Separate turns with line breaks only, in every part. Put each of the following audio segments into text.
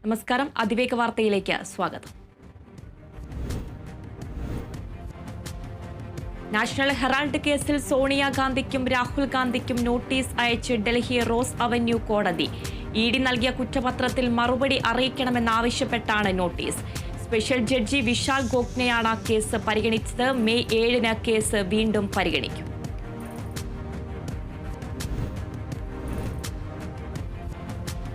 നമസ്കാരം, അതിവേഗ വാർത്തയിലേക്ക് സ്വാഗതം. നാഷണൽ ഹെറാൾഡ് കേസിൽ സോണിയാഗാന്ധിക്കും രാഹുൽ ഗാന്ധിക്കും നോട്ടീസ് അയച്ച് ഡൽഹി റോസ് അവന്യൂ കോടതി. ഇഡി നൽകിയ കുറ്റപത്രത്തിൽ മറുപടി അറിയിക്കണമെന്നാവശ്യപ്പെട്ടാണ് നോട്ടീസ്. സ്പെഷ്യൽ ജഡ്ജി വിശാൽ ഗോഖ്നെയാണ് കേസ് പരിഗണിച്ചത്. മെയ് 7 കേസ് വീണ്ടും പരിഗണിക്കും.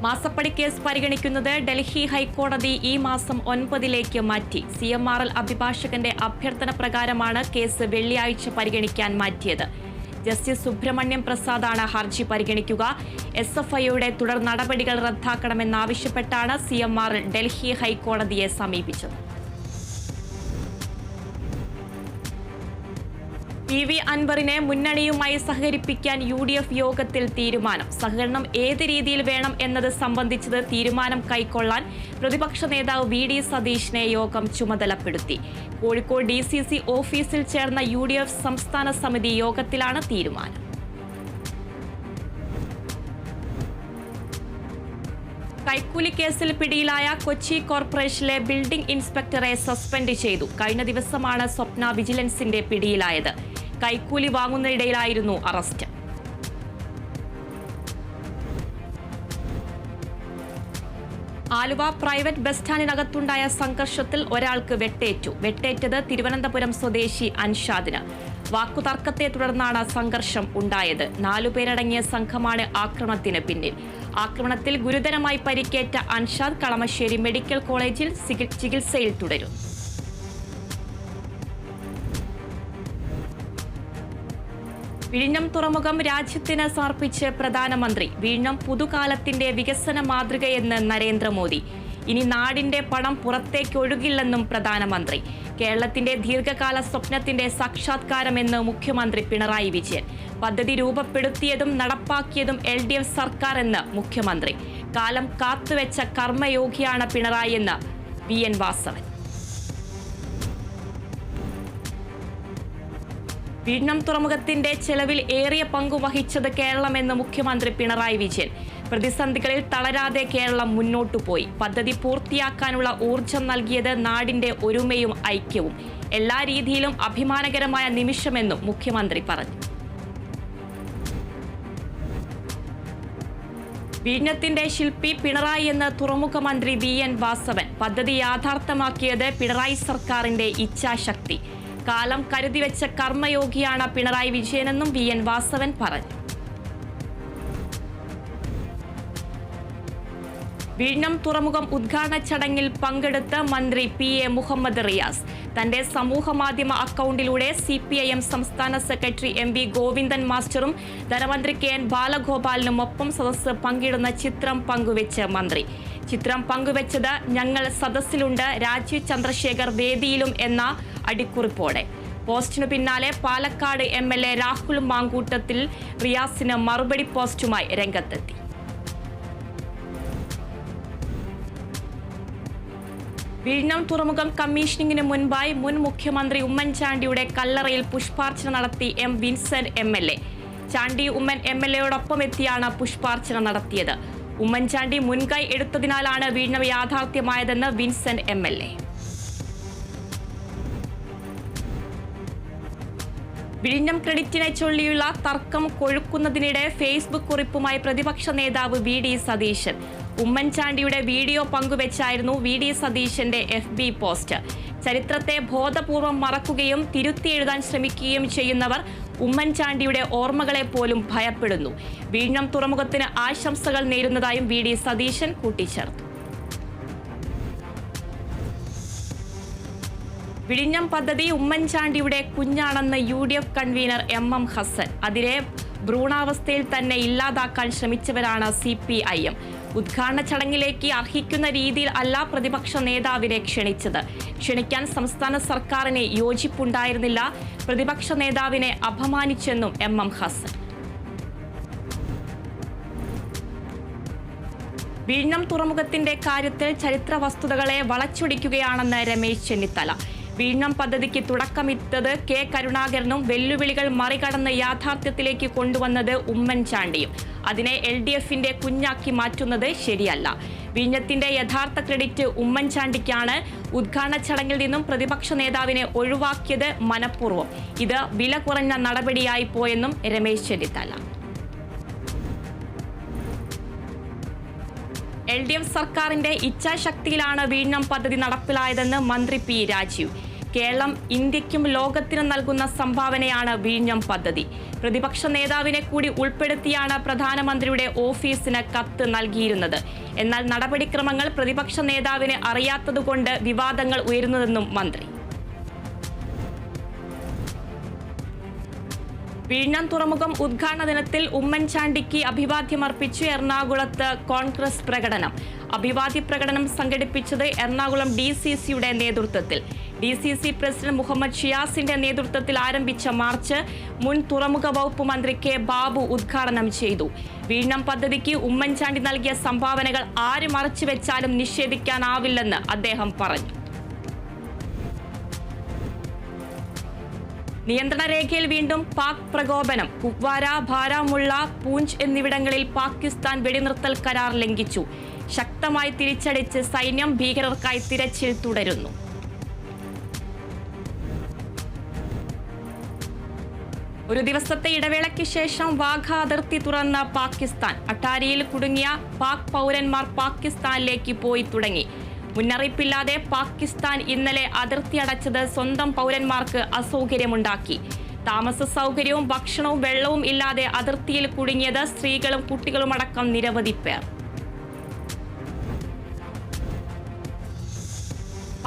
മാസപ്പടി കേസ് പരിഗണിക്കുന്നത് ഡൽഹി ഹൈക്കോടതി ഈ മാസം 9 മാറ്റി. CMRL അഭിഭാഷകന്റെ അഭ്യർത്ഥന പ്രകാരമാണ് കേസ് വെള്ളിയാഴ്ച പരിഗണിക്കാൻ മാറ്റിയത്. ജസ്റ്റിസ് സുബ്രഹ്മണ്യം പ്രസാദാണ് ഹർജി പരിഗണിക്കുക. SFIയുടെ തുടർ നടപടികൾ റദ്ദാക്കണമെന്നാവശ്യപ്പെട്ടാണ് CMRL ഡൽഹി ഹൈക്കോടതിയെ സമീപിച്ചത്. PV അൻവറിനെ മുന്നണിയുമായി സഹകരിപ്പിക്കാൻ UDF യോഗത്തിൽ തീരുമാനം. സഹകരണം ഏത് രീതിയിൽ വേണം എന്നത് സംബന്ധിച്ചത് തീരുമാനം കൈക്കൊള്ളാൻ പ്രതിപക്ഷ നേതാവ് VD സതീഷിനെ യോഗം ചുമതലപ്പെടുത്തി. കോഴിക്കോട് DCC ഓഫീസിൽ ചേർന്ന UDF സംസ്ഥാന സമിതി യോഗത്തിലാണ് തീരുമാനം. കൈക്കൂലി കേസിൽ പിടിയിലായ കൊച്ചി കോർപ്പറേഷനിലെ ബിൽഡിംഗ് ഇൻസ്പെക്ടറെ സസ്പെൻഡ് ചെയ്തു. കഴിഞ്ഞ ദിവസമാണ് സ്വപ്ന വിജിലൻസിന്റെ പിടിയിലായത്. കൈക്കൂലി വാങ്ങുന്നതിനിടയിലായിരുന്നു അറസ്റ്റ്. ആലുവ പ്രൈവറ്റ് ബസ് സ്റ്റാൻഡിനകത്തുണ്ടായ സംഘർഷത്തിൽ ഒരാൾക്ക് വെട്ടേറ്റത് തിരുവനന്തപുരം സ്വദേശി അൻഷാദിന്. വാക്കുതർക്കത്തെ തുടർന്നാണ് സംഘർഷം ഉണ്ടായത്. 4 പേരടങ്ങിയ സംഘമാണ് ആക്രമണത്തിന് പിന്നിൽ. ആക്രമണത്തിൽ ഗുരുതരമായി പരിക്കേറ്റ അൻഷാദ് കളമശ്ശേരി മെഡിക്കൽ കോളേജിൽ ചികിത്സയിൽ തുടരും. വിഴിഞ്ഞം തുറമുഖം രാജ്യത്തിന് സമർപ്പിച്ച് പ്രധാനമന്ത്രി. വിഴിഞ്ഞം പുതുകാലത്തിന്റെ വികസന മാതൃകയെന്ന് നരേന്ദ്രമോദി. ഇനി നാടിന്റെ പണം പുറത്തേക്ക് ഒഴുകില്ലെന്നും പ്രധാനമന്ത്രി. കേരളത്തിന്റെ ദീർഘകാല സ്വപ്നത്തിന്റെ സാക്ഷാത്കാരമെന്ന് മുഖ്യമന്ത്രി പിണറായി വിജയൻ. പദ്ധതി രൂപപ്പെടുത്തിയതും നടപ്പാക്കിയതും LDF സർക്കാർ എന്ന് മുഖ്യമന്ത്രി. കാലം കാത്തുവെച്ച കർമ്മയോഗിയാണ് പിണറായി എന്ന് VN വാസവൻ. വിഴിഞ്ഞം തുറമുഖത്തിന്റെ ചെലവിൽ ഏറിയ പങ്കു വഹിച്ചത് കേരളമെന്ന് മുഖ്യമന്ത്രി പിണറായി വിജയൻ. പ്രതിസന്ധികളിൽ തളരാതെ കേരളം മുന്നോട്ടുപോയി. പദ്ധതി പൂർത്തിയാക്കാനുള്ള ഊർജം നൽകിയത് നാടിന്റെ ഒരുമയും ഐക്യവും. എല്ലാ രീതിയിലും അഭിമാനകരമായ നിമിഷമെന്നും മുഖ്യമന്ത്രി പറഞ്ഞു. വിഴിഞ്ഞത്തിന്റെ ശില്പി പിണറായി എന്ന് തുറമുഖ മന്ത്രി VN വാസവൻ. പദ്ധതി യാഥാർത്ഥ്യമാക്കിയത് പിണറായി സർക്കാരിന്റെ ഇച്ഛാശക്തി. കാലം കരുതിവെച്ച കർമ്മയോഗിയാണ് പിണറായി വിജയനെന്നും VN വാസവൻ പറഞ്ഞു. വിഴിഞ്ഞം തുറമുഖം ഉദ്ഘാടന ചടങ്ങിൽ പങ്കെടുത്ത മന്ത്രി PA മുഹമ്മദ് റിയാസ്. തന്റെ സമൂഹമാധ്യമ അക്കൗണ്ടിലൂടെ CPIM സംസ്ഥാന സെക്രട്ടറി MV ഗോവിന്ദൻ മാസ്റ്ററും ധനമന്ത്രി KN ബാലഗോപാലിനുമൊപ്പം സദസ്സ് പങ്കിടുന്ന ചിത്രം പങ്കുവെച്ച് മന്ത്രി. ചിത്രം പങ്കുവെച്ചത് ഞങ്ങൾ സദസ്സിലുണ്ട്, രാജീവ് ചന്ദ്രശേഖർ വേദിയിലും എന്ന അടിക്കുറിപ്പോടെ. പോസ്റ്റിനു പിന്നാലെ പാലക്കാട് MLA രാഹുൽ മാങ്കൂട്ടത്തിൽ റിയാസിന് മറുപടി പോസ്റ്റുമായി രംഗത്തെത്തി. വിഴിഞ്ഞം തുറമുഖം കമ്മീഷനിങ്ങിന് മുൻപായി മുൻ മുഖ്യമന്ത്രി ഉമ്മൻചാണ്ടിയുടെ കല്ലറയിൽ പുഷ്പാർച്ചന നടത്തി M Vincent MLA. Chandy Oommen MLAയോടൊപ്പം എത്തിയാണ് പുഷ്പാർച്ചന നടത്തിയത്. ഉമ്മൻചാണ്ടി മുൻകൈ എടുത്തതിനാലാണ് വിഴിഞ്ഞം യാഥാർത്ഥ്യമായതെന്ന് വിൻസെന്റ് MLA. വിഴിഞ്ഞം ക്രെഡിറ്റിനെ ചൊല്ലിയുള്ള തർക്കം കൊഴുക്കുന്നതിനിടെ ഫേസ്ബുക്ക് കുറിപ്പുമായി പ്രതിപക്ഷ നേതാവ് VD സതീശൻ. ഉമ്മൻചാണ്ടിയുടെ വീഡിയോ പങ്കുവെച്ചായിരുന്നു VD സതീശന്റെ FB പോസ്റ്റ്. ചരിത്രത്തെ ബോധപൂർവം മറക്കുകയും തിരുത്തി എഴുതാൻ ശ്രമിക്കുകയും ചെയ്യുന്നവർ ഉമ്മൻചാണ്ടിയുടെ ഓർമ്മകളെ പോലും ഭയപ്പെടുന്നു. വിഴിഞ്ഞം തുറമുഖത്തിന് ആശംസകൾ നേരുന്നതായും VD സതീശൻ കൂട്ടിച്ചേർത്തു. വിഴിഞ്ഞം പദ്ധതി ഉമ്മൻചാണ്ടിയുടെ കുഞ്ഞാണെന്ന് UDF കൺവീനർ MM ഹസൻ. അതിനെ ഭ്രൂണാവസ്ഥയിൽ തന്നെ ഇല്ലാതാക്കാൻ ശ്രമിച്ചവരാണ് CPIM. ഉദ്ഘാടന ചടങ്ങിലേക്ക് അർഹിക്കുന്ന രീതിയിൽ അല്ല പ്രതിപക്ഷ നേതാവിനെ ക്ഷണിച്ചത്. ക്ഷണിക്കാൻ സംസ്ഥാന സർക്കാരിന് യോജിപ്പുണ്ടായിരുന്നില്ല. പ്രതിപക്ഷ നേതാവിനെ അപമാനിച്ചെന്നും MM ഹസൻ. വിഴിഞ്ഞം തുറമുഖത്തിന്റെ കാര്യത്തിൽ ചരിത്ര വസ്തുതകളെ വളച്ചൊടിക്കുകയാണെന്ന് രമേശ് ചെന്നിത്തല. വിഴിഞ്ഞം പദ്ധതിക്ക് തുടക്കമിട്ടത് K കരുണാകരനും വെല്ലുവിളികൾ മറികടന്ന് യാഥാർത്ഥ്യത്തിലേക്ക് കൊണ്ടുവന്നത് ഉമ്മൻചാണ്ടിയും. അതിനെ LDFന്റെ കുഞ്ഞാക്കി മാറ്റുന്നത് ശരിയല്ല. വിഴിഞ്ഞത്തിന്റെ യഥാർത്ഥ ക്രെഡിറ്റ് ഉമ്മൻചാണ്ടിക്കാണ്. ഉദ്ഘാടന ചടങ്ങിൽ നിന്നും പ്രതിപക്ഷ നേതാവിനെ ഒഴിവാക്കിയത് മനഃപൂർവ്വം. ഇത് വില കുറഞ്ഞ നടപടിയായി പോയെന്നും രമേശ് ചെന്നിത്തല. LDF സർക്കാരിന്റെ ഇച്ഛാശക്തിയിലാണ് വിഴിഞ്ഞം പദ്ധതി നടപ്പിലായതെന്ന് മന്ത്രി പി രാജീവ്. കേരളം ഇന്ത്യക്കും ലോകത്തിനും നൽകുന്ന സംഭാവനയാണ് വിഴിഞ്ഞം പദ്ധതി. പ്രതിപക്ഷ നേതാവിനെ കൂടി ഉൾപ്പെടുത്തിയാണ് പ്രധാനമന്ത്രിയുടെ ഓഫീസിന് കത്ത് നൽകിയിരുന്നത്. എന്നാൽ നടപടിക്രമങ്ങൾ പ്രതിപക്ഷ നേതാവിന് അറിയാത്തതുകൊണ്ട് വിവാദങ്ങൾ ഉയരുന്നതെന്നും മന്ത്രി. വിഴിഞ്ഞം തുറമുഖം ഉദ്ഘാടന ദിനത്തിൽ ഉമ്മൻചാണ്ടിക്ക് അഭിവാദ്യമർപ്പിച്ച് എറണാകുളത്ത് കോൺഗ്രസ് പ്രകടനം. അഭിവാദ്യ പ്രകടനം സംഘടിപ്പിച്ചത് എറണാകുളം DCCയുടെ നേതൃത്വത്തിൽ. DCC പ്രസിഡന്റ് മുഹമ്മദ് ഷിയാസിന്റെ നേതൃത്വത്തിൽ ആരംഭിച്ച മാർച്ച് മുൻ തുറമുഖ വകുപ്പ് മന്ത്രി K. ബാബു ഉദ്ഘാടനം ചെയ്തു. വിഴിഞ്ഞം പദ്ധതിക്ക് ഉമ്മൻചാണ്ടി നൽകിയ സംഭാവനകൾ ആര് മറച്ചുവെച്ചാലും നിഷേധിക്കാനാവില്ലെന്ന് അദ്ദേഹം പറഞ്ഞു. നിയന്ത്രണ രേഖയിൽ വീണ്ടും പാക് പ്രകോപനം. കുപ്വാര, ബാരാമുള്ള, പൂഞ്ച് എന്നിവിടങ്ങളിൽ പാകിസ്ഥാൻ വെടിനിർത്തൽ കരാർ ലംഘിച്ചു. ശക്തമായി തിരിച്ചടിച്ച് സൈന്യം. ഭീകരർക്കായി തിരച്ചിൽ തുടരുന്നു. ഒരു ദിവസത്തെ ഇടവേളയ്ക്ക് ശേഷം വാഘ അതിർത്തി തുറന്ന പാകിസ്ഥാൻ. അട്ടാരിയിൽ കുടുങ്ങിയ പാക് പൗരന്മാർ പാകിസ്ഥാനിലേക്ക് പോയി തുടങ്ങി. മുന്നറിയിപ്പില്ലാതെ പാകിസ്ഥാൻ ഇന്നലെ അതിർത്തി അടച്ചത് സ്വന്തം പൗരന്മാർക്ക് അസൗകര്യമുണ്ടാക്കി. താമസ സൗകര്യവും ഭക്ഷണവും വെള്ളവും ഇല്ലാതെ അതിർത്തിയിൽ കുടുങ്ങിയത് സ്ത്രീകളും കുട്ടികളുമടക്കം നിരവധി പേർ.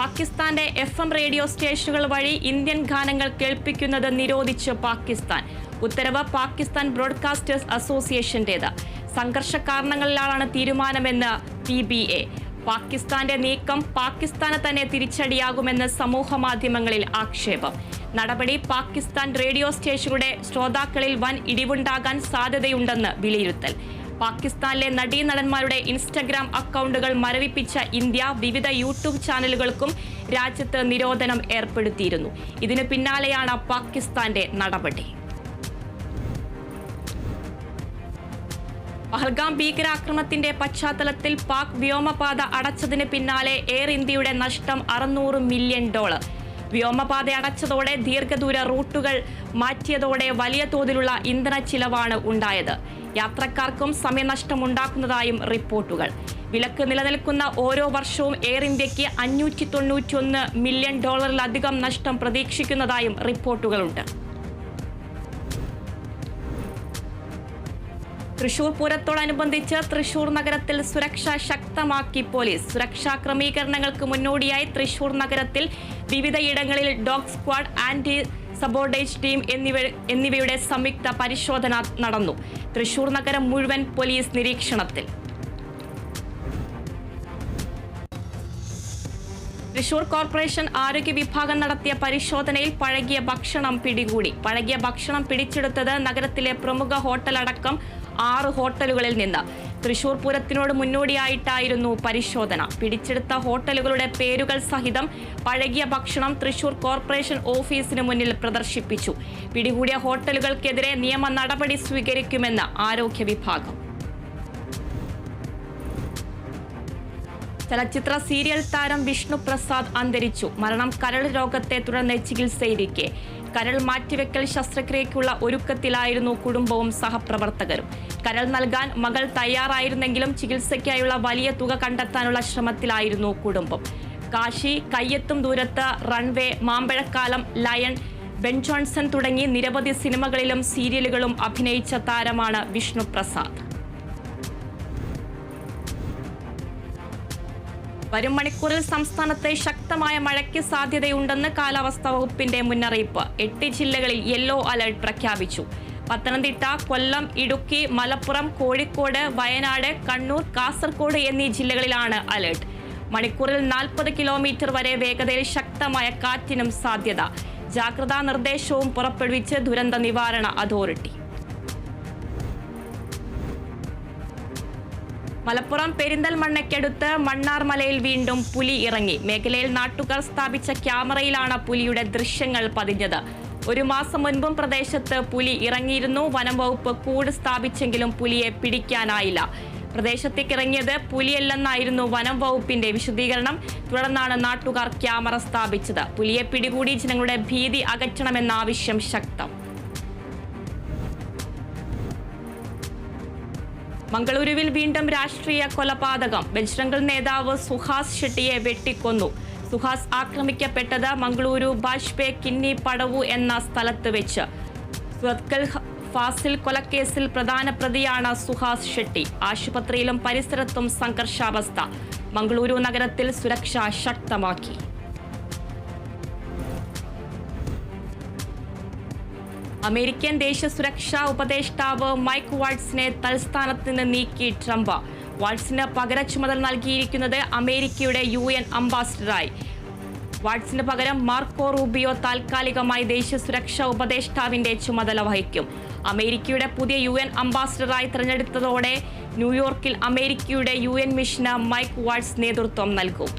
പാകിസ്ഥാന്റെ FM റേഡിയോ സ്റ്റേഷനുകൾ വഴി ഇന്ത്യൻ ഗാനങ്ങൾ കേൾപ്പിക്കുന്നത് നിരോധിച്ച് പാകിസ്ഥാൻ. ഉത്തരവ് പാകിസ്ഥാൻ ബ്രോഡ്കാസ്റ്റേഴ്സ് അസോസിയേഷന്റേത്. സംഘർഷ കാരണങ്ങളിലാണ് തീരുമാനമെന്ന് PBA. പാകിസ്ഥാന്റെ നീക്കം പാകിസ്ഥാന് തന്നെ തിരിച്ചടിയാകുമെന്ന് സമൂഹ മാധ്യമങ്ങളിൽ ആക്ഷേപം. നടപടി പാകിസ്ഥാൻ റേഡിയോ സ്റ്റേഷനുകളുടെ ശ്രോതാക്കളിൽ വൻ ഇടിവുണ്ടാകാൻ സാധ്യതയുണ്ടെന്ന് വിലയിരുത്തൽ. പാകിസ്ഥാനിലെ നടീനടന്മാരുടെ ഇൻസ്റ്റഗ്രാം അക്കൗണ്ടുകൾ മരവിപ്പിച്ച ഇന്ത്യ വിവിധ യൂട്യൂബ് ചാനലുകൾക്കും രാജ്യത്ത് നിരോധനം ഏർപ്പെടുത്തിയിരുന്നു. ഇതിനു പിന്നാലെയാണ് പാകിസ്ഥാന്റെ നടപടി. പഹൽഗാം ഭീകരാക്രമണത്തിന്റെ പശ്ചാത്തലത്തിൽ പാക് വ്യോമപാത അടച്ചതിന് പിന്നാലെ എയർ ഇന്ത്യയുടെ നഷ്ടം $600 മില്യൺ. വ്യോമപാത അടച്ചതോടെ ദീർഘദൂര റൂട്ടുകൾ മാറ്റിയതോടെ വലിയ തോതിലുള്ള ഇന്ധന ചിലവാണ് ഉണ്ടായത്. യാത്രക്കാർക്കും സമയനഷ്ടമുണ്ടാക്കുന്നതായും റിപ്പോർട്ടുകൾ. വിലക്ക് നിലനിൽക്കുന്ന ഓരോ വർഷവും എയർ ഇന്ത്യക്ക് $591 മില്യൺ നഷ്ടം പ്രതീക്ഷിക്കുന്നതായും റിപ്പോർട്ടുകളുണ്ട്. തൃശൂർ പൂരത്തോടനുബന്ധിച്ച് തൃശൂർ നഗരത്തിൽ സുരക്ഷ ശക്തമാക്കി പോലീസ്. സുരക്ഷാ ക്രമീകരണങ്ങൾക്ക് മുന്നോടിയായി തൃശൂർ നഗരത്തിൽ വിവിധയിടങ്ങളിൽ ഡോഗ് സ്ക്വാഡ്, ആന്റി സബോർഡേജ് ടീം എന്നിവയുടെ സംയുക്ത പരിശോധന നടന്നു. തൃശൂർ നഗരം മുഴുവൻ പോലീസ് നിരീക്ഷണത്തിൽ. തൃശൂർ കോർപ്പറേഷൻ ആരോഗ്യ വിഭാഗം നടത്തിയ പരിശോധനയിൽ പഴകിയ ഭക്ഷണം പിടികൂടി. പഴകിയ ഭക്ഷണം പിടിച്ചെടുത്തത് നഗരത്തിലെ പ്രമുഖ ഹോട്ടലടക്കം 6 ഹോട്ടലുകളിൽ നിന്ന്. തൃശൂർ പൂരത്തിനോട് മുന്നോടിയായിട്ടായിരുന്നു പരിശോധന. പിടിച്ചെടുത്ത ഹോട്ടലുകളുടെ പേരുകൾ സഹിതം പഴകിയ ഭക്ഷണം തൃശൂർ കോർപ്പറേഷൻ ഓഫീസിന് മുന്നിൽ പ്രദർശിപ്പിച്ചു. പിടികൂടിയ ഹോട്ടലുകൾക്കെതിരെ നിയമ നടപടി സ്വീകരിക്കുമെന്ന് ആരോഗ്യ വിഭാഗം. ചലച്ചിത്ര സീരിയൽ താരം വിഷ്ണു പ്രസാദ് അന്തരിച്ചു. മരണം കരൾ രോഗത്തെ തുടർന്ന് ചികിത്സയിരിക്കെ. കരൾ മാറ്റിവെക്കൽ ശസ്ത്രക്രിയയ്ക്കുള്ള ഒരുക്കത്തിലായിരുന്നു കുടുംബവും സഹപ്രവർത്തകരും. കരൾ നൽകാൻ മകൾ തയ്യാറായിരുന്നെങ്കിലും ചികിത്സയ്ക്കായുള്ള വലിയ തുക കണ്ടെത്താനുള്ള ശ്രമത്തിലായിരുന്നു കുടുംബം. കാശി, കയ്യെത്തും ദൂരത്ത്, റൺവേ, മാമ്പഴക്കാലം, ലയൺ, ബെൻ ജോൺസൺ തുടങ്ങി നിരവധി സിനിമകളിലും സീരിയലുകളും അഭിനയിച്ച താരമാണ് വിഷ്ണു പ്രസാദ്. വരും മണിക്കൂറിൽ സംസ്ഥാനത്ത് ശക്തമായ മഴയ്ക്ക് സാധ്യതയുണ്ടെന്ന് കാലാവസ്ഥാ വകുപ്പിന്റെ മുന്നറിയിപ്പ്. 8 ജില്ലകളിൽ യെല്ലോ അലർട്ട് പ്രഖ്യാപിച്ചു. പത്തനംതിട്ട, കൊല്ലം, ഇടുക്കി, മലപ്പുറം, കോഴിക്കോട്, വയനാട്, കണ്ണൂർ, കാസർഗോഡ് എന്നീ ജില്ലകളിലാണ് അലർട്ട്. മണിക്കൂറിൽ 40 കിലോമീറ്റർ വരെ വേഗതയിൽ ശക്തമായ കാറ്റിനും സാധ്യത. ജാഗ്രതാ നിർദ്ദേശവും പുറപ്പെടുവിച്ച് ദുരന്ത നിവാരണ അതോറിറ്റി. മലപ്പുറം പെരിന്തൽമണ്ണയ്ക്കടുത്ത് മണ്ണാർമലയിൽ വീണ്ടും പുലി ഇറങ്ങി. മേഖലയിൽ നാട്ടുകാർ സ്ഥാപിച്ച ക്യാമറയിലാണ് പുലിയുടെ ദൃശ്യങ്ങൾ പതിഞ്ഞത്. 1 മാസം മുൻപും പ്രദേശത്ത് പുലി ഇറങ്ങിയിരുന്നു. വനം വകുപ്പ് കൂട് സ്ഥാപിച്ചെങ്കിലും പുലിയെ പിടിക്കാനായില്ല. പ്രദേശത്തേക്ക് ഇറങ്ങിയത് പുലിയല്ലെന്നായിരുന്നു വനം വകുപ്പിന്റെ വിശദീകരണം. തുടർന്നാണ് നാട്ടുകാർ ക്യാമറ സ്ഥാപിച്ചത്. പുലിയെ പിടികൂടി ജനങ്ങളുടെ ഭീതി അകറ്റണമെന്ന ആവശ്യം ശക്തം. മംഗളൂരുവിൽ വീണ്ടും രാഷ്ട്രീയ കൊലപാതകം. ബജ്രംഗൾ നേതാവ് സുഹാസ് ഷെട്ടിയെ വെട്ടിക്കൊന്നു. സുഹാസ് ആക്രമിക്കപ്പെട്ടത് മംഗളൂരു ബാജ്പേ കിന്നി പടവു എന്ന സ്ഥലത്ത് വെച്ച്. സുറത്കൽ ഫാസിൽ കൊലക്കേസിൽ പ്രധാന പ്രതിയാണ് സുഹാസ് ഷെട്ടി. ആശുപത്രിയിലും പരിസരത്തും സംഘർഷാവസ്ഥ. മംഗളൂരു നഗരത്തിൽ സുരക്ഷ ശക്തമാക്കി. അമേരിക്കൻ ദേശീയ സുരക്ഷാ ഉപദേഷ്ടാവ് മൈക്ക് വാട്സിനെ തൽസ്ഥാനത്ത് നിന്ന് നീക്കി ട്രംപ്. വാട്സിന് പകര ചുമതല നൽകിയിരിക്കുന്നത് അമേരിക്കയുടെ UN അംബാസിഡറായി. വാട്സിന് പകരം മാർക്കോ റൂബിയോ താൽക്കാലികമായി ദേശീയ സുരക്ഷാ ഉപദേഷ്ടാവിന്റെ ചുമതല വഹിക്കും. അമേരിക്കയുടെ പുതിയ UN അംബാസിഡറായി തിരഞ്ഞെടുത്തതോടെ ന്യൂയോർക്കിൽ അമേരിക്കയുടെ UN മിഷന് മൈക്ക് വാട്സ് നേതൃത്വം നൽകും.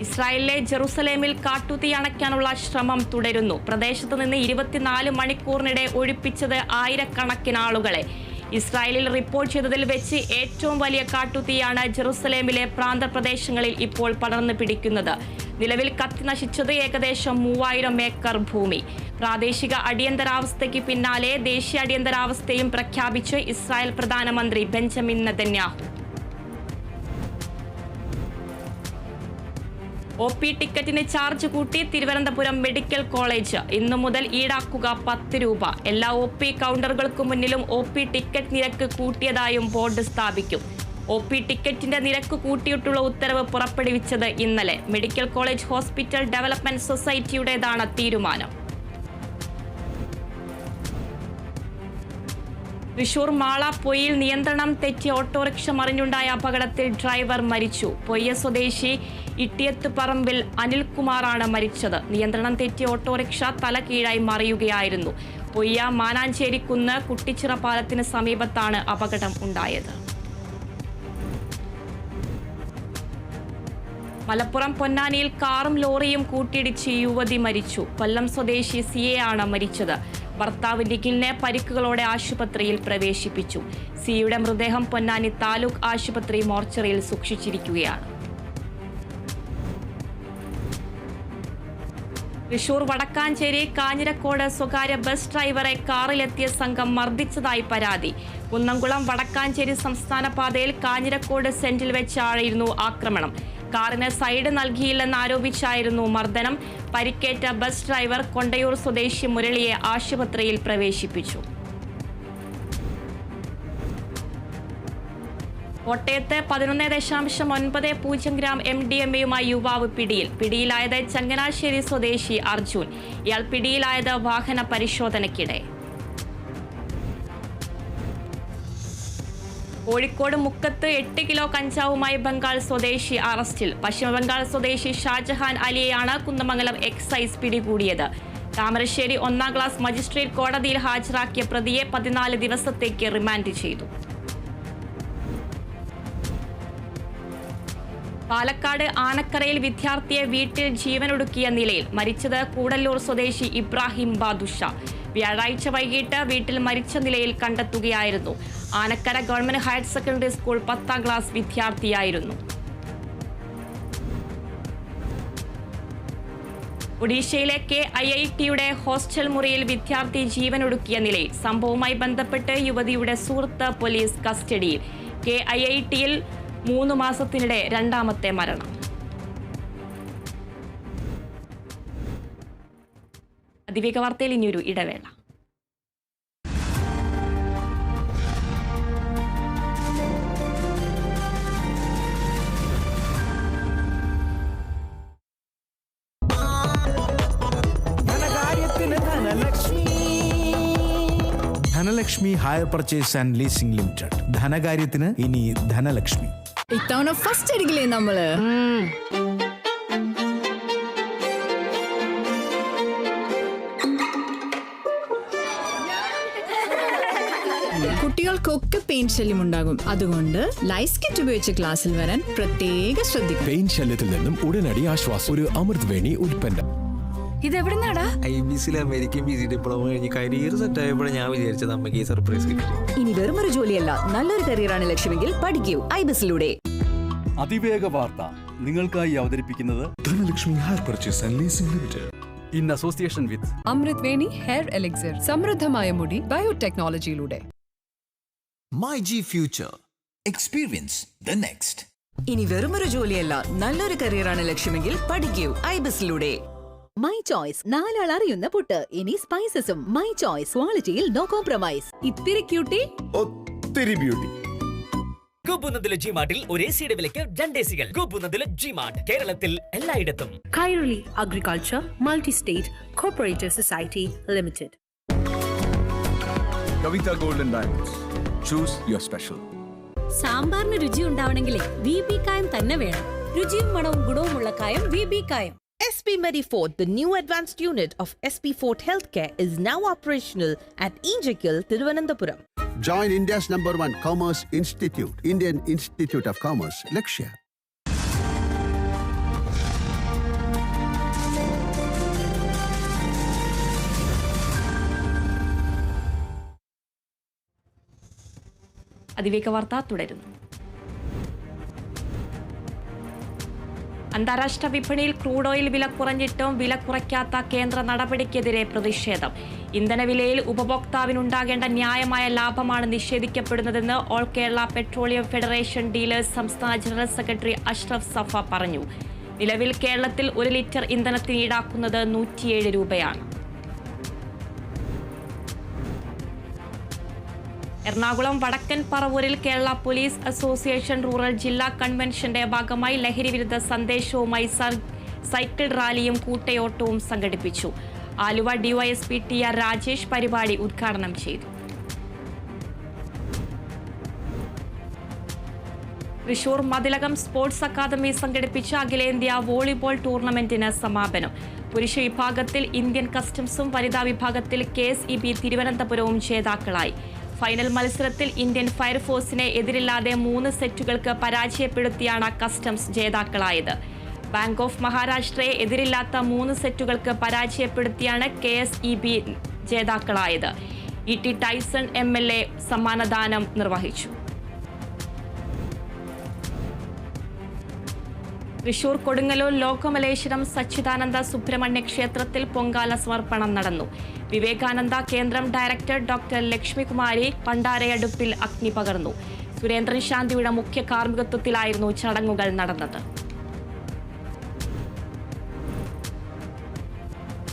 ഇസ്രായേലിലെ ജെറുസലേമിൽ കാട്ടുതീ അണയ്ക്കാനുള്ള ശ്രമം തുടരുന്നു. പ്രദേശത്ത് നിന്ന് 24 മണിക്കൂറിനിടെ ഒഴിപ്പിച്ചത് ആയിരക്കണക്കിന് ആളുകളെ. ഇസ്രായേലിൽ റിപ്പോർട്ട് ചെയ്തതിൽ വെച്ച് ഏറ്റവും വലിയ കാട്ടുതീയാണ് ജെറുസലേമിലെ പ്രാന്തപ്രദേശങ്ങളിൽ ഇപ്പോൾ പടർന്നു പിടിക്കുന്നത്. നിലവിൽ കത്തി നശിച്ചത് ഏകദേശം 3000 ഏക്കർ ഭൂമി. പ്രാദേശിക അടിയന്തരാവസ്ഥയ്ക്ക് പിന്നാലെ ദേശീയ അടിയന്തരാവസ്ഥയും പ്രഖ്യാപിച്ച് ഇസ്രായേൽ പ്രധാനമന്ത്രി ബെഞ്ചമിൻ നെതന്യാഹു. OP ടിക്കറ്റിന് ചാർജ് കൂട്ടി തിരുവനന്തപുരം മെഡിക്കൽ കോളേജ്. ഇന്നു മുതൽ ഈടാക്കുക 10 രൂപ. എല്ലാ OP കൗണ്ടറുകൾക്ക് മുന്നിലും OP ടിക്കറ്റ് നിരക്ക് കൂട്ടിയതായും ബോർഡ് സ്ഥാപിക്കും. OP ടിക്കറ്റിന്റെ നിരക്ക് കൂട്ടിയിട്ടുള്ള ഉത്തരവ് പുറപ്പെടുവിച്ചത് ഇന്നലെ. മെഡിക്കൽ കോളേജ് ഹോസ്പിറ്റൽ ഡെവലപ്മെന്റ് സൊസൈറ്റിയുടേതാണ് തീരുമാനം. തൃശൂർ മാള പൊയ്യിൽ നിയന്ത്രണം തെറ്റി ഓട്ടോറിക്ഷ മറിഞ്ഞുണ്ടായ അപകടത്തിൽ ഡ്രൈവർ മരിച്ചു. പൊയ്യ സ്വദേശി ഇട്ടിയത്തുപറമ്പിൽ അനിൽകുമാറാണ് മരിച്ചത്. നിയന്ത്രണം തെറ്റി ഓട്ടോറിക്ഷ തല കീഴായി മറിയുകയായിരുന്നു. പൊയ്യ മാനാഞ്ചേരിക്കുന്ന് കുട്ടിച്ചിറ പാലത്തിന് സമീപത്താണ് അപകടം ഉണ്ടായത്. മലപ്പുറം പൊന്നാനിയിൽ കാറും ലോറിയും കൂട്ടിയിടിച്ച് യുവതി മരിച്ചു. കൊല്ലം സ്വദേശി സിയെ ആണ് മരിച്ചത്. ഭർത്താവ് നിഖിലിനെ പരിക്കുകളോടെ ആശുപത്രിയിൽ പ്രവേശിപ്പിച്ചു. സിയുടെ മൃതദേഹം പൊന്നാനി താലൂക്ക് ആശുപത്രി മോർച്ചറിയിൽ സൂക്ഷിച്ചിരിക്കുകയാണ്. തൃശൂർ വടക്കാഞ്ചേരി കാഞ്ഞിരക്കോട് സ്വകാര്യ ബസ് ഡ്രൈവറെ കാറിലെത്തിയ സംഘം മർദ്ദിച്ചതായി പരാതി. കുന്നംകുളം വടക്കാഞ്ചേരി സംസ്ഥാന പാതയിൽ കാഞ്ഞിരക്കോട് സെന്റിൽ വെച്ചായിരുന്നു ആക്രമണം. കാറിന് സൈഡ് നൽകിയില്ലെന്നാരോപിച്ചായിരുന്നു മർദ്ദനം. പരിക്കേറ്റ ബസ് ഡ്രൈവർ കൊണ്ടയൂർ സ്വദേശി മുരളിയെ ആശുപത്രിയിൽ പ്രവേശിപ്പിച്ചു. കോട്ടയത്ത് 11.90 ഗ്രാം MDMA-യുമായി യുവാവ് പിടിയിൽ. പിടിയിലായത് ചങ്ങനാശ്ശേരി സ്വദേശി അർജുൻ. ഇയാൾ പിടിയിലായത് വാഹന പരിശോധനയ്ക്കിടെ. കോഴിക്കോട് മുക്കത്ത് 8 കിലോ കഞ്ചാവുമായി ബംഗാൾ സ്വദേശി അറസ്റ്റിൽ. പശ്ചിമബംഗാൾ സ്വദേശി ഷാജഹാൻ അലിയെയാണ് കുന്നമംഗലം എക്സൈസ് പിടികൂടിയത്. താമരശ്ശേരി 1-ാം ക്ലാസ് മജിസ്ട്രേറ്റ് കോടതിയിൽ ഹാജരാക്കിയ പ്രതിയെ 14 ദിവസത്തേക്ക് റിമാൻഡ് ചെയ്തു. പാലക്കാട് ആനക്കരയിൽ വിദ്യാർത്ഥിയെ വീട്ടിൽ ജീവനൊടുക്കിയ നിലയിൽ മരിച്ചത് കൂടല്ലൂർ സ്വദേശി ഇബ്രാഹിം ബാദുഷ. വ്യാഴാഴ്ച വൈകിട്ട് വീട്ടിൽ മരിച്ച നിലയിൽ കണ്ടെത്തുകയായിരുന്നു. Anakkara government higher secondary school 10-ാം ക്ലാസ് വിദ്യാർത്ഥിയായിരുന്നു. ഒഡീഷയിലെ KIIT-യുടെ ഹോസ്റ്റൽ മുറിയിൽ വിദ്യാർത്ഥി ജീവനൊടുക്കിയ നിലയിൽ. സംഭവവുമായി ബന്ധപ്പെട്ട് യുവതിയുടെ സുഹൃത്ത് പോലീസ് കസ്റ്റഡിയിൽ. KIIT-യിൽ 3 മാസത്തിനിടെ 2ാമത്തെ മരണം. അതിവേഗ വാർത്തയിൽ ഇനിയൊരു ഇടവേള.
Dhanalakshmi hire purchase and leasing limited. ധനകാര്യത്തിന് ഇനി ധനലക്ഷ്മി.
ഇത്തവണ ഫസ്റ്റ് അടിക്കില്ലേ നമ്മള്? കുട്ടികൾക്കൊക്കെ പെയിൻ ശല്യം ഉണ്ടാകും. അതുകൊണ്ട് ലൈസ് കിറ്റ് ഉപയോഗിച്ച് ക്ലാസ്സിൽ വരാൻ പ്രത്യേക ശ്രദ്ധിക്കണം.
പെയിൻ ശല്യത്തിൽ നിന്നും ഉടനടി ആശ്വാസം. ഒരു അമൃത് വേണി ഉൽപ്പന്നം. ഇതെവിടുന്നാടാ?
IBCയിലെ അമേരിക്കൻ PG ഡിപ്ലോമ കഴിഞ്ഞ് കരിയർ സെറ്റ് ആയപ്പോഴാണ് ഞാൻ വിചാരിച്ചത് അമ്മയ്ക്ക് ഈ സർപ്രൈസ് കിട്ടി.
ഇനി വെറുമൊരു ജോലിയല്ല, നല്ലൊരു കരിയറാണ് ലക്ഷ്യമെങ്കിൽ പഠിക്കൂ ഐബിസിലൂടെ.
അതിവേഗ വാർത്ത നിങ്ങൾക്കായി അവതരിപ്പിക്കുന്നത്
Dhanalakshmi hire purchase and leasing limited
in association with
Amrut Veni hair elixir, സമൃദ്ധമായ മുടി ബയോടെക്നോളജിയിലൂടെ.
My G Future. Experience the next.
ഇനി വെറുമൊരു ജോലിയല്ല, നല്ലൊരു കരിയറാണ് ലക്ഷ്യമെങ്കിൽ പഠിക്കൂ ഐബിസിലൂടെ. മൈ ചോയ്സ്, 4 ആൾ അറിയുന്ന പുട്ട്. ഇനി സ്പൈസസും. മൈ ചോയ്സ്, ക്വാളിറ്റിയിൽ നോ കോംപ്രമൈസ്.
ഇത്തിരി ക്യൂട്ടി.
ഒത്തിരി ബ്യൂട്ടി.
ഗോപുനന്ദിലെ ജിമാർട്ടിൽ ഒരു AC-യുടെ വിലയ്ക്ക് 2 AC-കൾ. ഗോപുനന്ദിലെ ജിമാർട്ട് കേരളത്തിൽ എല്ലായിടത്തും.
Kairali agriculture multi state corporative society limited.
Kavitha golden diamonds. Choose your special.
സാമ്പാറിന് രുചി ഉണ്ടാവണമെങ്കിലേ VB കായം തന്നെ വേണം. രുചിയും മണവും ഗുണവുമുള്ള കായം VB കായം.
SP Medifort, the new advanced unit of SP Fort Healthcare, is now operational at Injikil, Thiruvananthapuram.
Join India's #1 Commerce Institute, Indian Institute of Commerce, Lakshya.
അതിവേഗ വാർത്ത തുടരുന്നു. അന്താരാഷ്ട്ര വിപണിയിൽ ക്രൂഡ് ഓയിൽ വില കുറഞ്ഞിട്ടും വില കുറയ്ക്കാത്ത കേന്ദ്ര നടപടിക്കെതിരെ പ്രതിഷേധം. ഇന്ധനവിലയിൽ ഉപഭോക്താവിനുണ്ടാകേണ്ട ന്യായമായ ലാഭമാണ് നിഷേധിക്കപ്പെടുന്നതെന്ന് all Kerala petroleum federation dealers സംസ്ഥാന ജനറൽ സെക്രട്ടറി അഷ്റഫ് സഫ പറഞ്ഞു. നിലവിൽ കേരളത്തിൽ 1 ലിറ്റർ ഇന്ധനത്തിന് ഈടാക്കുന്നത് 107 രൂപയാണ്. എറണാകുളം വടക്കൻ പറവൂരിൽ കേരള പോലീസ് അസോസിയേഷൻ റൂറൽ ജില്ലാ കൺവെൻഷന്റെ ഭാഗമായി ലഹരി വിരുദ്ധ സന്ദേശവുമായി സൈക്കിൾ റാലിയും കൂട്ടയോട്ടവും സംഘടിപ്പിച്ചു. ആലുവ DYSP TR രാജേഷ് പരിപാടി ഉദ്ഘാടനം ചെയ്തു. തൃശൂർ മതിലകം സ്പോർട്സ് അക്കാദമി സംഘടിപ്പിച്ച അഖിലേന്ത്യാ വോളിബോൾ ടൂർണമെന്റിന് സമാപനം. പുരുഷ വിഭാഗത്തിൽ ഇന്ത്യൻ കസ്റ്റംസും വനിതാ വിഭാഗത്തിൽ KSEB തിരുവനന്തപുരവും ജേതാക്കളായി. ഫൈനൽ മത്സരത്തിൽ ഇന്ത്യൻ ഫയർഫോഴ്സിനെ എതിരില്ലാതെ 3 സെറ്റുകൾക്ക് പരാജയപ്പെടുത്തിയാണ് കസ്റ്റംസ് ജേതാക്കളായത്. ബാങ്ക് ഓഫ് മഹാരാഷ്ട്രയെ എതിരില്ലാത്ത 3 സെറ്റുകൾക്ക് പരാജയപ്പെടുത്തിയാണ് KSEB ജേതാക്കളായത്. ET ടൈസൺ MLA സമ്മാനദാനം നിർവഹിച്ചു. തൃശൂർ കൊടുങ്ങല്ലൂർ ലോകമലേശ്വരം സച്ചിദാനന്ദ സുബ്രഹ്മണ്യ ക്ഷേത്രത്തിൽ പൊങ്കാല സമർപ്പണം നടന്നു. വിവേകാനന്ദ കേന്ദ്രം ഡയറക്ടർ ഡോക്ടർ ലക്ഷ്മികുമാരി പണ്ടാരയടുപ്പിൽ അഗ്നി പകർന്നു. സുരേന്ദ്രൻ ശാന്തിയുടെ മുഖ്യ കാർമ്മികത്വത്തിലായിരുന്നു ചടങ്ങുകൾ നടന്നത്.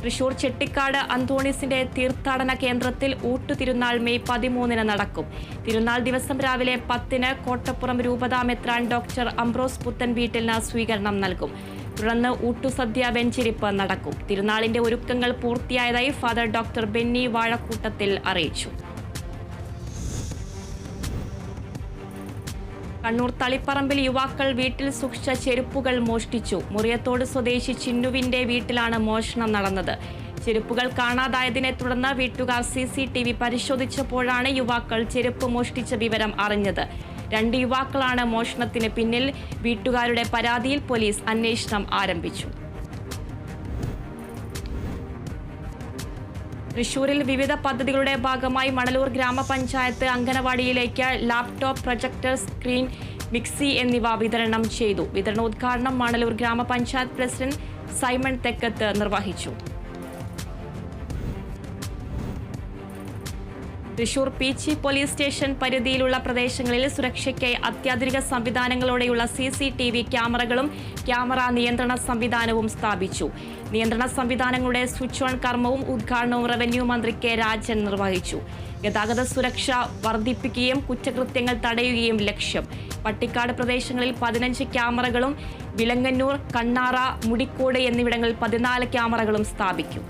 തൃശൂർ ചെട്ടിക്കാട് അന്തോണീസിന്റെ തീർത്ഥാടന കേന്ദ്രത്തിൽ ഊട്ടുതിരുനാൾ മെയ് 13 നടക്കും. തിരുനാൾ ദിവസം രാവിലെ 10 കോട്ടപ്പുറം രൂപതാ മെത്രാൻ ഡോക്ടർ അംബ്രോസ് പുത്തൻ വീട്ടിലിന് സ്വീകരണം നൽകും. തുടർന്ന് ഊട്ടുസദ്യ വെഞ്ചരിപ്പ് നടക്കും. തിരുനാളിന്റെ ഒരുക്കങ്ങൾ പൂർത്തിയായതായി ഫാദർ ഡോക്ടർ ബെന്നി വാഴക്കൂട്ടത്തിൽ അറിയിച്ചു. കണ്ണൂർ തളിപ്പറമ്പിൽ യുവാക്കൾ വീട്ടിൽ സൂക്ഷിച്ച ചെരുപ്പുകൾ മോഷ്ടിച്ചു. മുറിയത്തോട് സ്വദേശി ചിന്നുവിന്റെ വീട്ടിലാണ് മോഷണം നടന്നത്. ചെരുപ്പുകൾ കാണാതായതിനെ തുടർന്ന് വീട്ടുകാർ CCTV പരിശോധിച്ചപ്പോഴാണ് യുവാക്കൾ ചെരുപ്പ് മോഷ്ടിച്ച വിവരം അറിഞ്ഞത്. 2 യുവാക്കളാണ് മോഷണത്തിന് പിന്നിൽ. വീട്ടുകാരുടെ പരാതിയിൽ പോലീസ് അന്വേഷണം ആരംഭിച്ചു. തൃശൂരിൽ വിവിധ പദ്ധതികളുടെ ഭാഗമായി മണലൂർ ഗ്രാമപഞ്ചായത്ത് അംഗനവാടിയിലേക്ക് ലാപ്ടോപ്പ്, പ്രൊജക്ടർ, സ്ക്രീൻ, മിക്സി എന്നിവ വിതരണം ചെയ്തു. വിതരണോദ്ഘാടനം മണലൂർ ഗ്രാമപഞ്ചായത്ത് പ്രസിഡന്റ് സൈമൺ തെക്കത്ത് നിർവഹിച്ചു. തൃശൂർ പീച്ചി പോലീസ് സ്റ്റേഷൻ പരിധിയിലുള്ള പ്രദേശങ്ങളിൽ സുരക്ഷയ്ക്കായി അത്യാധുനിക സംവിധാനങ്ങളോടെയുള്ള CCTV ക്യാമറകളും ക്യാമറ നിയന്ത്രണ സംവിധാനവും സ്ഥാപിച്ചു. നിയന്ത്രണ സംവിധാനങ്ങളുടെ സ്വിച്ച് ഓൺ കർമ്മവും ഉദ്ഘാടനവും റവന്യൂ മന്ത്രി K രാജൻ നിർവഹിച്ചു. ഗതാഗത സുരക്ഷ വർദ്ധിപ്പിക്കുകയും കുറ്റകൃത്യങ്ങൾ തടയുകയും ലക്ഷ്യം. പട്ടിക്കാട് പ്രദേശങ്ങളിൽ 15 ക്യാമറകളും വിലങ്ങന്നൂർ, കണ്ണാറ, മുടിക്കോട് എന്നിവിടങ്ങളിൽ 14 ക്യാമറകളും സ്ഥാപിക്കും.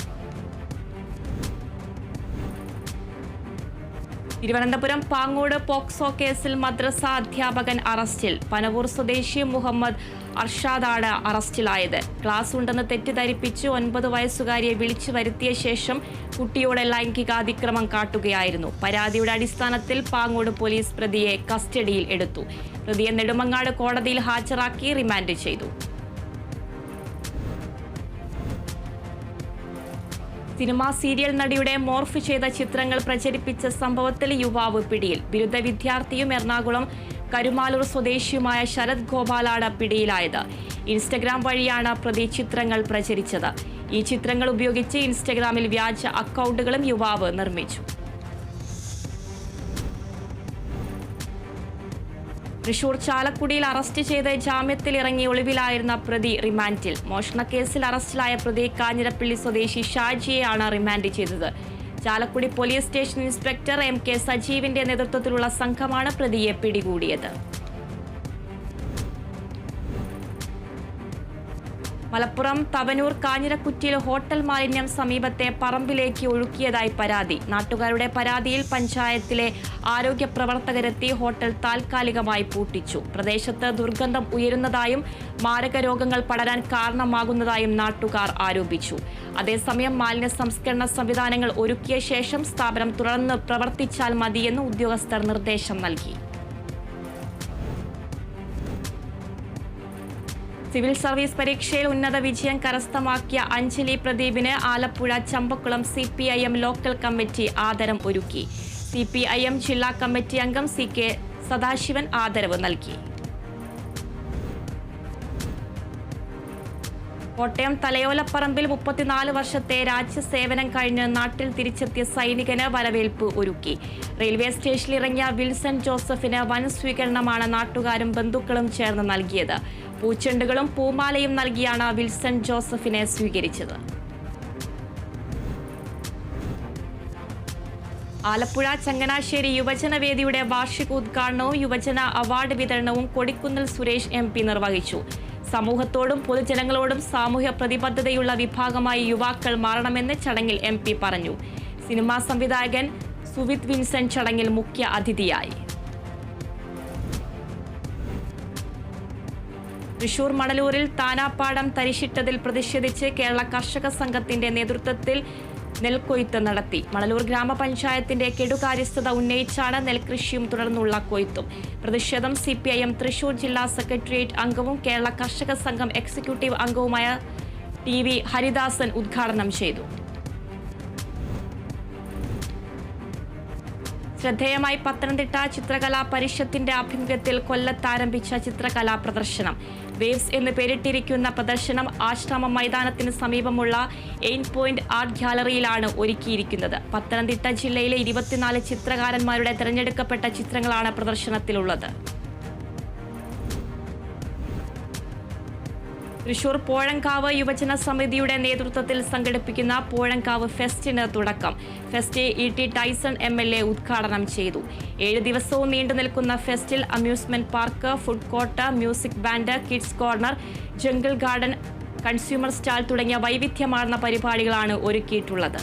തിരുവനന്തപുരം പാങ്ങോട് പോക്സോ കേസിൽ മദ്രസ അധ്യാപകൻ അറസ്റ്റിൽ. പനവൂർ സ്വദേശി മുഹമ്മദ് അർഷാദാണ് അറസ്റ്റിലായത്. ക്ലാസ് ഉണ്ടെന്ന് തെറ്റിദ്ധരിപ്പിച്ച് 9 വയസ്സുകാരിയെ വിളിച്ചു വരുത്തിയ ശേഷം കുട്ടിയോട് ലൈംഗികാതിക്രമം കാട്ടുകയായിരുന്നു. പരാതിയുടെ അടിസ്ഥാനത്തിൽ പാങ്ങോട് പോലീസ് പ്രതിയെ കസ്റ്റഡിയിൽ എടുത്തു. പ്രതിയെ നെടുമങ്ങാട് കോടതിയിൽ ഹാജരാക്കി റിമാൻഡ് ചെയ്തു. സിനിമാ സീരിയൽ നടിയുടെ മോർഫ് ചെയ്ത ചിത്രങ്ങൾ പ്രചരിപ്പിച്ച സംഭവത്തിൽ യുവാവ് പിടിയിൽ. ബിരുദ വിദ്യാർത്ഥിയും എറണാകുളം കരുമാലൂർ സ്വദേശിയുമായ ശരത് ഗോപാലാണ് പിടിയിലായത്. ഇൻസ്റ്റഗ്രാം വഴിയാണ് പ്രതി ചിത്രങ്ങൾ പ്രചരിച്ചത്. ഈ ചിത്രങ്ങൾ ഉപയോഗിച്ച് ഇൻസ്റ്റഗ്രാമിൽ വ്യാജ അക്കൗണ്ടുകളും യുവാവ് നിർമ്മിച്ചു. തൃശൂർ ചാലക്കുടിയിൽ അറസ്റ്റ് ചെയ്ത് ജാമ്യത്തിലിറങ്ങി ഒളിവിലായിരുന്ന പ്രതി റിമാൻഡിൽ. മോഷണക്കേസിൽ അറസ്റ്റിലായ പ്രതി കാഞ്ഞിരപ്പള്ളി സ്വദേശി ഷാജിയെയാണ് റിമാൻഡ് ചെയ്തത്. Chalakudy police station inspector MK സജീവിന്റെ നേതൃത്വത്തിലുള്ള സംഘമാണ് പ്രതിയെ പിടികൂടിയത്. മലപ്പുറം തവനൂർ കാഞ്ഞിരക്കുറ്റിയിൽ ഹോട്ടൽ മാലിന്യം സമീപത്തെ പറമ്പിലേക്ക് ഒഴുക്കിയതായി പരാതി. നാട്ടുകാരുടെ പരാതിയിൽ പഞ്ചായത്തിലെ ആരോഗ്യ പ്രവർത്തകരെത്തി ഹോട്ടൽ താൽക്കാലികമായി പൂട്ടിച്ചു. പ്രദേശത്ത് ദുർഗന്ധം ഉയരുന്നതായും മാരക രോഗങ്ങൾ പടരാൻ കാരണമാകുന്നതായും നാട്ടുകാർ ആരോപിച്ചു. അതേസമയം മാലിന്യ സംസ്കരണ സംവിധാനങ്ങൾ ഒരുക്കിയ ശേഷം സ്ഥാപനം തുറന്ന് പ്രവർത്തിച്ചാൽ മതിയെന്ന് ഉദ്യോഗസ്ഥർ നിർദ്ദേശം നൽകി. സിവിൽ സർവീസ് പരീക്ഷയിൽ ഉന്നത വിജയം കരസ്ഥമാക്കിയ അഞ്ജലി പ്രദീപിന് Alappuzha Champakkulam CPIM local committee ആദരം ഒരുക്കി. CPIM ജില്ലാ കമ്മിറ്റി അംഗം CK സദാശിവൻ ആദരവ് നൽകി. കോട്ടയം തലയോലപ്പറമ്പിൽ 34 വർഷത്തെ രാജ്യസേവനം കഴിഞ്ഞ് നാട്ടിൽ തിരിച്ചെത്തിയ സൈനികന് വരവേൽപ്പ് ഒരുക്കി. റെയിൽവേ സ്റ്റേഷനിൽ ഇറങ്ങിയ വിൽസൺ ജോസഫിന് വൻ സ്വീകരണമാണ് നാട്ടുകാരും ബന്ധുക്കളും ചേർന്ന് നൽകിയത്. പൂച്ചെണ്ടുകളും പൂമാലയും നൽകിയാണ് വിൽസൺ ജോസഫിനെ സ്വീകരിച്ചത്. ആലപ്പുഴ ചങ്ങനാശ്ശേരി യുവജനവേദിയുടെ വാർഷികോദ്ഘാടനവും യുവജന അവാർഡ് വിതരണവും കൊടിക്കുന്നിൽ സുരേഷ് MP നിർവഹിച്ചു. സമൂഹത്തോടും പൊതുജനങ്ങളോടും സാമൂഹ്യ പ്രതിബദ്ധതയുള്ള വിഭാഗമായി യുവാക്കൾ മാറണമെന്ന് ചടങ്ങിൽ MP പറഞ്ഞു. സിനിമാ സംവിധായകൻ സുവിത് വിൻസെന്റ് ചടങ്ങിൽ മുഖ്യ അതിഥിയായി. തൃശൂർ മണലൂരിൽ താനാപ്പാടം തരിശിട്ടതിൽ പ്രതിഷേധിച്ച് കേരള കർഷക സംഘത്തിന്റെ നേതൃത്വത്തിൽ നെൽക്കൊയ്ത്ത് നടത്തി. മണലൂർ ഗ്രാമപഞ്ചായത്തിന്റെ കെടുകാര്യസ്ഥത ഉന്നയിച്ചാണ് നെൽകൃഷിയും തുടർന്നുള്ള കൊയ്ത്തും. പ്രതിഷേധം CPIM തൃശൂർ ജില്ലാ സെക്രട്ടേറിയറ്റ് അംഗവും കേരള കർഷക സംഘം എക്സിക്യൂട്ടീവ് അംഗവുമായ TV ഹരിദാസൻ ഉദ്ഘാടനം ചെയ്തു. ശ്രദ്ധേയമായി പത്തനംതിട്ട ചിത്രകലാ പരിഷത്തിന്റെ ആഭിമുഖ്യത്തിൽ കൊല്ലത്ത് ആരംഭിച്ച ചിത്രകലാ പ്രദർശനം. വേവ്സ് എന്ന് പേരിട്ടിരിക്കുന്ന പ്രദർശനം ആശ്രമം മൈതാനത്തിന് സമീപമുള്ള എയിൻ പോയിന്റ് ആർട്ട് ഗ്യാലറിയിലാണ് ഒരുക്കിയിരിക്കുന്നത്. പത്തനംതിട്ട ജില്ലയിലെ 24 ചിത്രകാരന്മാരുടെ തിരഞ്ഞെടുക്കപ്പെട്ട ചിത്രങ്ങളാണ് പ്രദർശനത്തിലുള്ളത്. തൃശൂർ പോഴങ്കാവ് യുവജന സമിതിയുടെ നേതൃത്വത്തിൽ സംഘടിപ്പിക്കുന്ന പോഴങ്കാവ് ഫെസ്റ്റിന് തുടക്കം. ഫെസ്റ്റ് ET ടൈസൺ MLA ഉദ്ഘാടനം ചെയ്തു. 7 ദിവസവും നീണ്ടു നിൽക്കുന്ന ഫെസ്റ്റിൽ amusement park, food court, music band, kids corner, jungle garden, consumer stall തുടങ്ങിയ വൈവിധ്യമാർന്ന പരിപാടികളാണ് ഒരുക്കിയിട്ടുള്ളത്.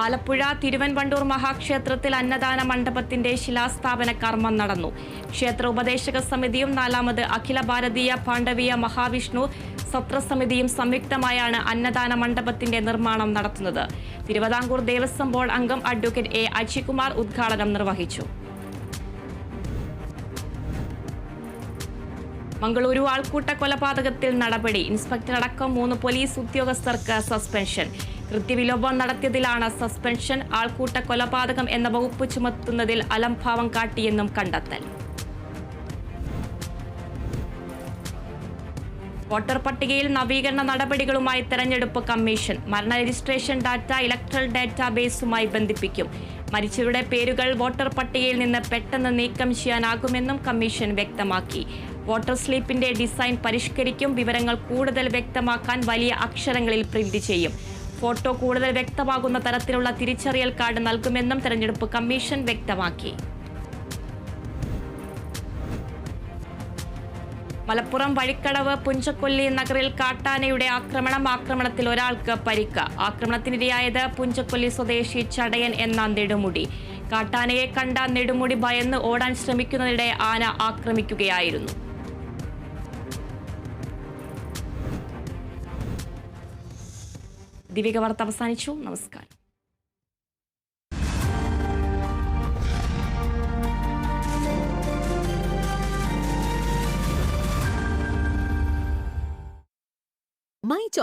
ആലപ്പുഴ തിരുവൻവണ്ടൂർ മഹാക്ഷേത്രത്തിൽ അന്നദാന മണ്ഡപത്തിന്റെ ശിലാസ്ഥാപന കർമ്മം നടന്നു. ക്ഷേത്ര ഉപദേശക സമിതിയും 4ാമത് അഖില ഭാരതീയ പാണ്ഡവീയ മഹാവിഷ്ണു സത്രസമിതിയും സംയുക്തമായാണ് അന്നദാന മണ്ഡപത്തിന്റെ നിർമ്മാണം നടത്തുന്നത്. തിരുവിതാംകൂർ ദേവസ്വം ബോർഡ് അംഗം അഡ്വക്കേറ്റ് A. അജികുമാർ ഉദ്ഘാടനം നിർവഹിച്ചു. മംഗളൂരു ആൾക്കൂട്ട കൊലപാതകത്തിൽ നടപടി. ഇൻസ്പെക്ടർ അടക്കം 3 പോലീസ് ഉദ്യോഗസ്ഥർക്ക് സസ്പെൻഷൻ. കൃത്യവിലോപം നടത്തിയതിലാണ് സസ്പെൻഷൻ. ആൾക്കൂട്ട കൊലപാതകം എന്ന വകുപ്പ് ചുമത്തുന്നതിൽ അലംഭാവം കാട്ടിയെന്നും കണ്ടെത്തൽ. വോട്ടർ പട്ടികയിൽ നവീകരണ നടപടികളുമായി തെരഞ്ഞെടുപ്പ് കമ്മീഷൻ. മരണ രജിസ്ട്രേഷൻ ഡാറ്റ ഇലക്ട്രൽ ഡാറ്റാബേസുമായി ബന്ധിപ്പിക്കും. മരിച്ചവരുടെ പേരുകൾ വോട്ടർ പട്ടികയിൽ നിന്ന് പെട്ടെന്ന് നീക്കം ചെയ്യാനാകുമെന്നും കമ്മീഷൻ വ്യക്തമാക്കി. വോട്ടർ സ്ലിപ്പിന്റെ ഡിസൈൻ പരിഷ്കരിക്കും. വിവരങ്ങൾ കൂടുതൽ വ്യക്തമാക്കാൻ വലിയ അക്ഷരങ്ങളിൽ പ്രിന്റ് ചെയ്യും. ഫോട്ടോ കൂടുതൽ വ്യക്തമാകുന്ന തരത്തിലുള്ള തിരിച്ചറിയൽ കാർഡ് നൽകുമെന്നും തെരഞ്ഞെടുപ്പ് കമ്മീഷൻ വ്യക്തമാക്കി. മലപ്പുറം വഴിക്കടവ് പുഞ്ചക്കൊല്ലി നഗറിൽ കാട്ടാനയുടെ ആക്രമണത്തിൽ ഒരാൾക്ക് പരിക്ക്. ആക്രമണത്തിനിരയായത് പുഞ്ചക്കൊല്ലി സ്വദേശി ചടയൻ എന്ന നെടുമുടി. കാട്ടാനയെ കണ്ട നെടുമുടി ഭയന്ന് ഓടാൻ ശ്രമിക്കുന്നതിനിടെ ആന ആക്രമിക്കുകയായിരുന്നു. ദീപിക വാർത്ത അവസാനിച്ചു. നമസ്കാരം.
My choice.